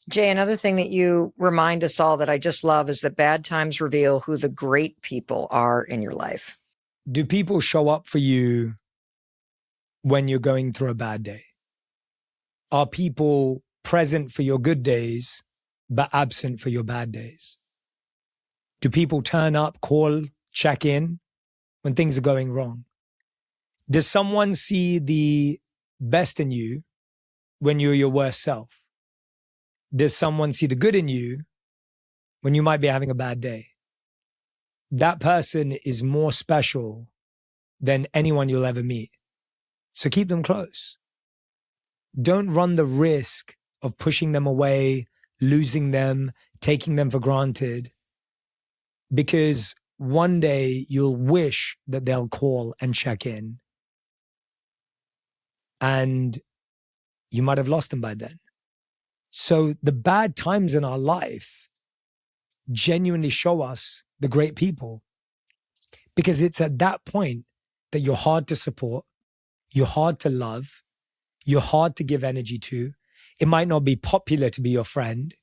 Jay, another thing that you remind us all that I just love is that bad times reveal who the great people are in your life. Do people show up for you when you're going through a bad day? Are people present for your good days, but absent for your bad days? Do people turn up, call, check in when things are going wrong? Does someone see the best in you when you're your worst self? Does someone see the good in you when you might be having a bad day? That person is more special than anyone you'll ever meet. So keep them close. Don't run the risk of pushing them away, losing them, taking them for granted, because one day you'll wish that they'll call and check in. And you might have lost them by then. So the bad times in our life genuinely show us the great people, because it's at that point that you're hard to support, you're hard to love, you're hard to give energy to. It might not be popular to be your friend,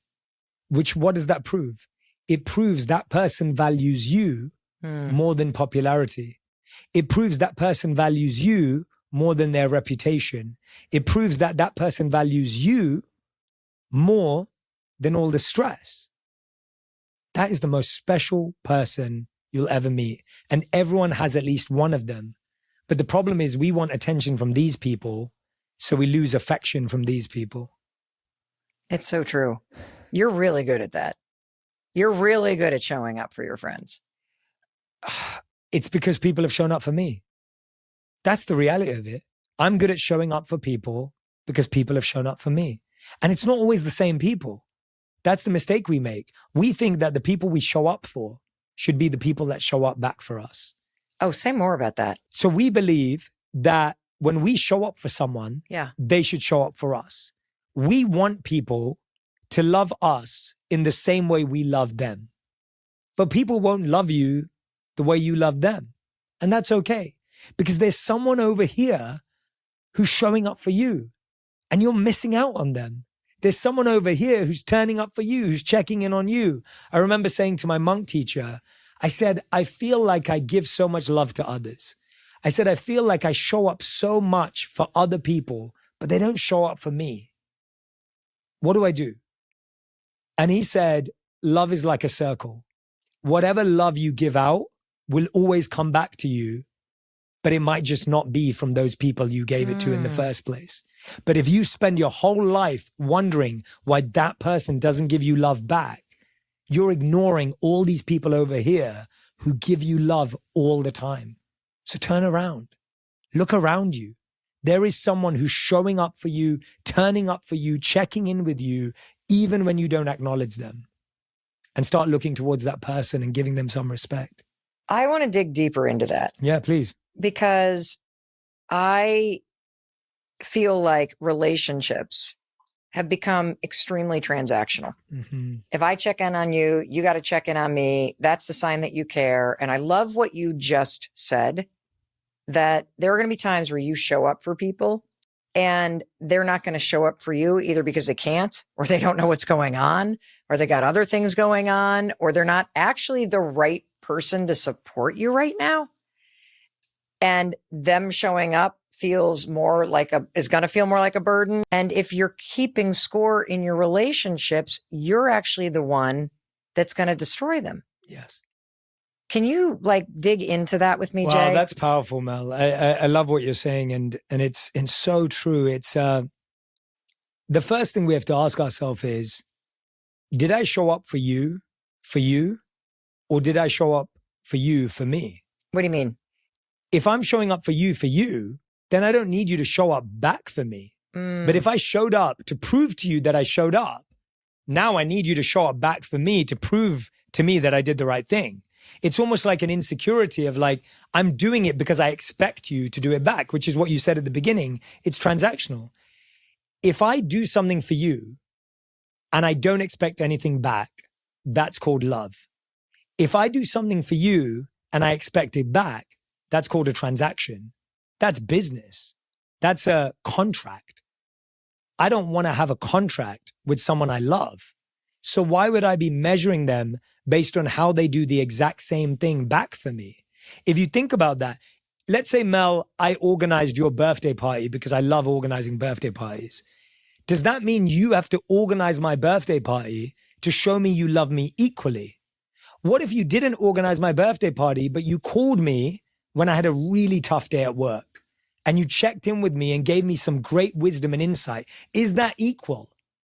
what does that prove? It proves that person values you more than popularity. It proves that person values you more than their reputation. It proves that that person values you more than all the stress. That is the most special person you'll ever meet. And everyone has at least one of them. But the problem is we want attention from these people, so we lose affection from these people. It's so true. You're really good at that. You're really good at showing up for your friends. It's because people have shown up for me. That's the reality of it. I'm good at showing up for people because people have shown up for me. And it's not always the same people. That's the mistake we make. We think that the people we show up for should be the people that show up back for us. Oh, say more about that. So we believe that when we show up for someone, they should show up for us. We want people to love us in the same way we love them. But people won't love you the way you love them. And that's okay, because there's someone over here who's showing up for you and you're missing out on them. There's someone over here who's turning up for you, who's checking in on you. I remember saying to my monk teacher, I said, I feel like I give so much love to others. I said, I feel like I show up so much for other people, but they don't show up for me. What do I do? And he said, love is like a circle. Whatever love you give out will always come back to you, but it might just not be from those people you gave it to in the first place. But if you spend your whole life wondering why that person doesn't give you love back, you're ignoring all these people over here who give you love all the time. So turn around, look around you. There is someone who's showing up for you, turning up for you, checking in with you, even when you don't acknowledge them. And start looking towards that person and giving them some respect. I want to dig deeper into that. Yeah, please. Because I feel like relationships have become extremely transactional. Mm-hmm. If I check in on you, you got to check in on me. That's the sign that you care. And I love what you just said, that there are going to be times where you show up for people and they're not going to show up for you either because they can't, or they don't know what's going on, or they got other things going on, or they're not actually the right person to support you right now. And them showing up is going to feel more like a burden. And if you're keeping score in your relationships, you're actually the one that's going to destroy them. Yes. Can you dig into that with me, Jay? Wow, that's powerful, Mel. I love what you're saying, and it's so true. It's the first thing we have to ask ourselves is, did I show up for you, or did I show up for you, for me? What do you mean? If I'm showing up for you, then I don't need you to show up back for me. But if I showed up to prove to you that I showed up, now I need you to show up back for me to prove to me that I did the right thing. It's almost like an insecurity of I'm doing it because I expect you to do it back, which is what you said at the beginning. It's transactional. If I do something for you and I don't expect anything back, that's called love. If I do something for you and I expect it back, that's called a transaction. That's business. That's a contract. I don't want to have a contract with someone I love. So why would I be measuring them based on how they do the exact same thing back for me? If you think about that, let's say, Mel, I organized your birthday party because I love organizing birthday parties. Does that mean you have to organize my birthday party to show me you love me equally? What if you didn't organize my birthday party, but you called me when I had a really tough day at work and you checked in with me and gave me some great wisdom and insight? Is that equal?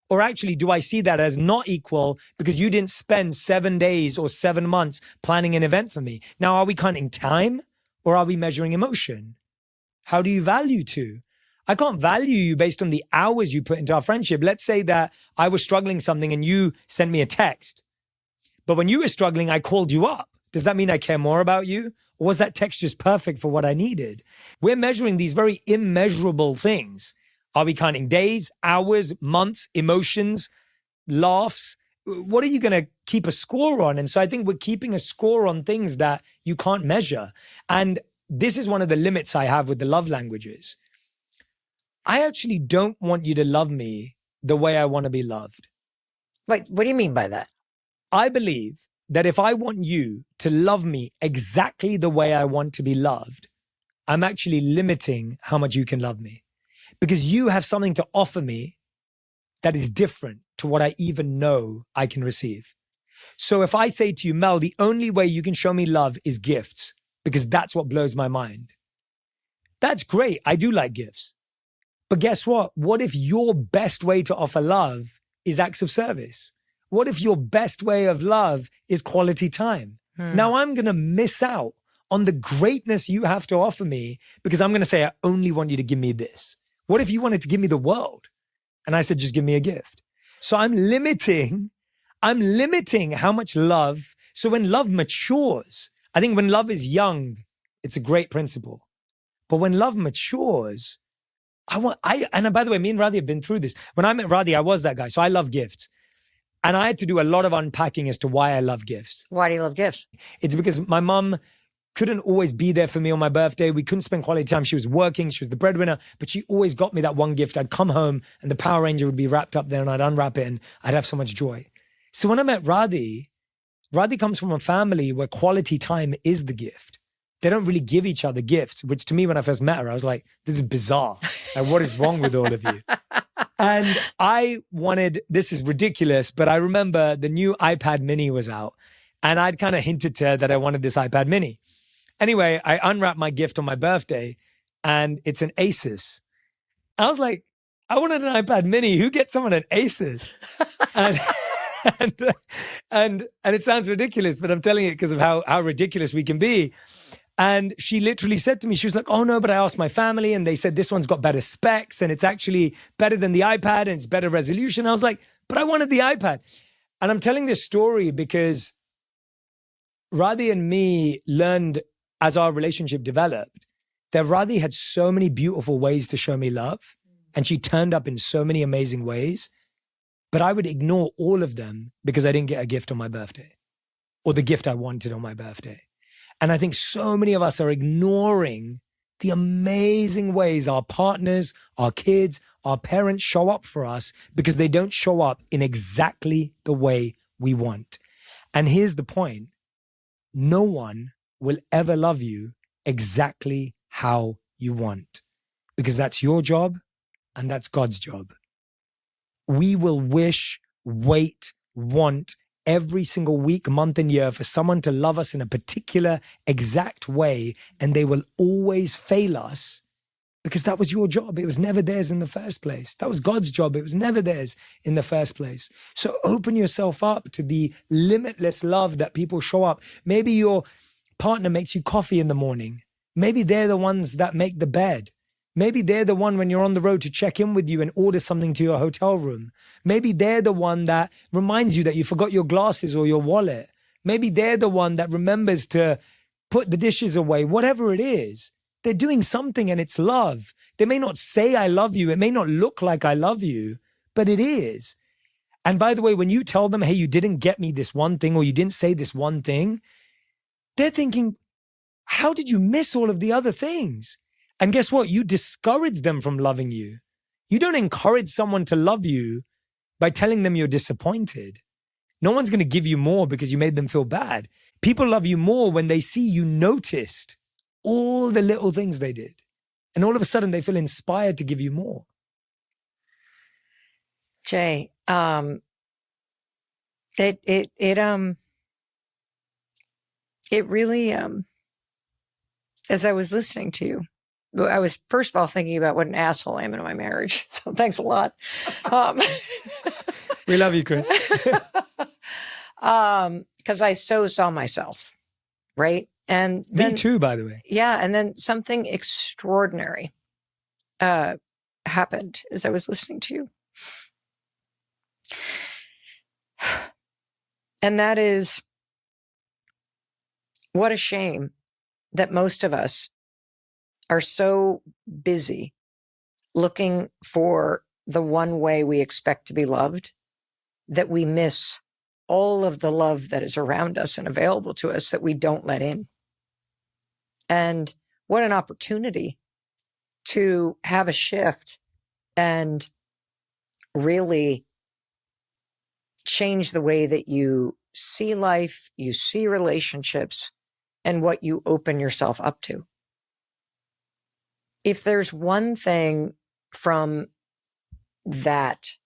Or actually, do I see that as not equal because you didn't spend 7 days or 7 months planning an event for me? Now, are we counting time or are we measuring emotion? How do you value two? I can't value you based on the hours you put into our friendship. Let's say that I was struggling something and you sent me a text. But when you were struggling, I called you up. Does that mean I care more about you? Or was that text just perfect for what I needed? We're measuring these very immeasurable things. Are we counting days, hours, months, emotions, laughs? What are you going to keep a score on? And so I think we're keeping a score on things that you can't measure. And this is one of the limits I have with the love languages. I actually don't want you to love me the way I want to be loved. Wait, what do you mean by that? I believe that if I want you to love me exactly the way I want to be loved, I'm actually limiting how much you can love me. Because you have something to offer me that is different to what I even know I can receive. So if I say to you, Mel, the only way you can show me love is gifts, because that's what blows my mind. That's great. I do like gifts. But guess what? What if your best way to offer love is acts of service? What if your best way of love is quality time? Now I'm going to miss out on the greatness you have to offer me because I'm going to say, I only want you to give me this. What if you wanted to give me the world? And I said, just give me a gift. So I'm limiting how much love. So when love matures, I think when love is young, it's a great principle. But when love matures, and by the way, me and Radhi have been through this. When I met Radhi, I was that guy. So I love gifts. And I had to do a lot of unpacking as to why I love gifts. Why do you love gifts? It's because my mom couldn't always be there for me on my birthday. We couldn't spend quality time. She was working. She was the breadwinner, but she always got me that one gift. I'd come home and the Power Ranger would be wrapped up there and I'd unwrap it and I'd have so much joy. So when I met Radhi comes from a family where quality time is the gift. They don't really give each other gifts, which to me, when I first met her, I was like, this is bizarre. Like, what is wrong with all of you? And this is ridiculous, but I remember the new iPad mini was out and I'd kind of hinted to her that I wanted this iPad mini. Anyway, I unwrapped my gift on my birthday and it's an Asus. I was like, I wanted an iPad mini. Who gets someone an Asus? and it sounds ridiculous, but I'm telling it because of how ridiculous we can be. And she literally said to me, she was like, oh no, but I asked my family and they said this one's got better specs and it's actually better than the iPad and it's better resolution. I was like, but I wanted the iPad. And I'm telling this story because Radhi and me learned as our relationship developed that Radhi had so many beautiful ways to show me love and she turned up in so many amazing ways, but I would ignore all of them because I didn't get a gift on my birthday or the gift I wanted on my birthday. And I think so many of us are ignoring the amazing ways our partners, our kids, our parents show up for us because they don't show up in exactly the way we want. And here's the point. No one will ever love you exactly how you want because that's your job and that's God's job. We will wish, wait, want every single week, month, and year for someone to love us in a particular exact way, and they will always fail us because that was your job. It was never theirs in the first place. That was God's job. It was never theirs in the first place. So open yourself up to the limitless love that people show up. Maybe your partner makes you coffee in the morning. Maybe they're the ones that make the bed. Maybe they're the one when you're on the road to check in with you and order something to your hotel room. Maybe they're the one that reminds you that you forgot your glasses or your wallet. Maybe they're the one that remembers to put the dishes away. Whatever it is, they're doing something and it's love. They may not say I love you. It may not look like I love you, but it is. And by the way, when you tell them, hey, you didn't get me this one thing or you didn't say this one thing, they're thinking, how did you miss all of the other things? And guess what? You discourage them from loving you. You don't encourage someone to love you by telling them you're disappointed. No one's going to give you more because you made them feel bad. People love you more when they see you noticed all the little things they did. And all of a sudden they feel inspired to give you more. Jay, it really, as I was listening to you, I was first of all thinking about what an asshole I am in my marriage. So thanks a lot. We love you, Chris. Because I so saw myself, right? And then, me too, by the way. Yeah, and then something extraordinary happened as I was listening to you. And that is, what a shame that most of us are so busy looking for the one way we expect to be loved that we miss all of the love that is around us and available to us that we don't let in. And what an opportunity to have a shift and really change the way that you see life, you see relationships, and what you open yourself up to. If there's one thing from that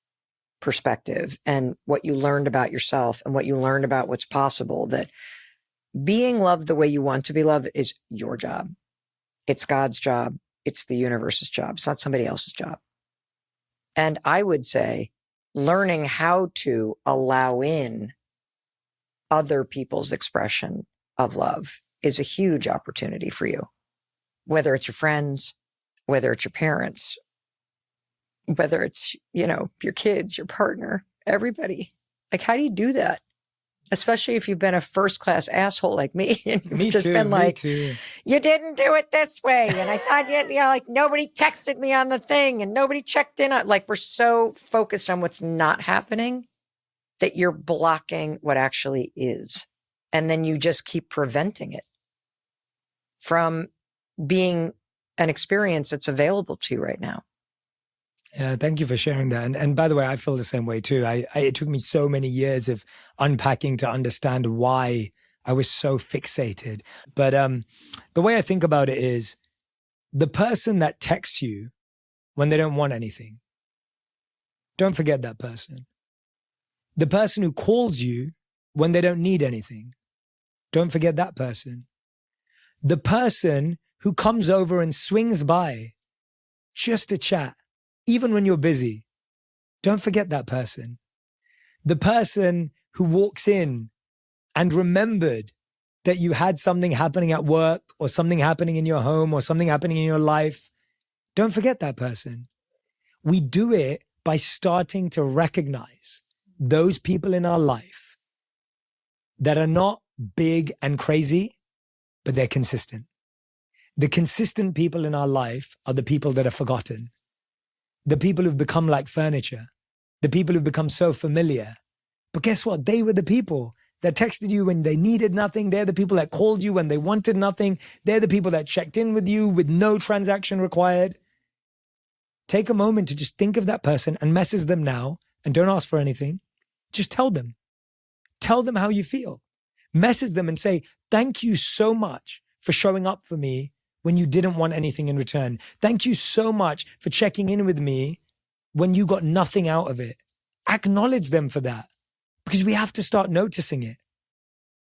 perspective and what you learned about yourself and what you learned about what's possible, that being loved the way you want to be loved is your job. It's God's job. It's the universe's job. It's not somebody else's job. And I would say learning how to allow in other people's expression of love is a huge opportunity for you, whether it's your friends, whether it's your parents, whether it's, your kids, your partner, everybody. Like, how do you do that? Especially if you've been a first-class asshole like me. And you've just been like, you didn't do it this way. And I thought, like nobody texted me on the thing and nobody checked in on, like, we're so focused on what's not happening that you're blocking what actually is. And then you just keep preventing it from being an experience that's available to you right now. Yeah, thank you for sharing that. And by the way, I feel the same way too. It took me so many years of unpacking to understand why I was so fixated. But the way I think about it is, the person that texts you when they don't want anything, don't forget that person. The person who calls you when they don't need anything, don't forget that person. The person who comes over and swings by just to chat, even when you're busy, don't forget that person. The person who walks in and remembered that you had something happening at work or something happening in your home or something happening in your life, don't forget that person. We do it by starting to recognize those people in our life that are not big and crazy, but they're consistent. The consistent people in our life are the people that are forgotten. The people who've become like furniture. The people who've become so familiar. But guess what? They were the people that texted you when they needed nothing. They're the people that called you when they wanted nothing. They're the people that checked in with you with no transaction required. Take a moment to just think of that person and message them now, and don't ask for anything. Just tell them. Tell them how you feel. Message them and say, thank you so much for showing up for me when you didn't want anything in return. Thank you so much for checking in with me when you got nothing out of it. Acknowledge them for that, because we have to start noticing it.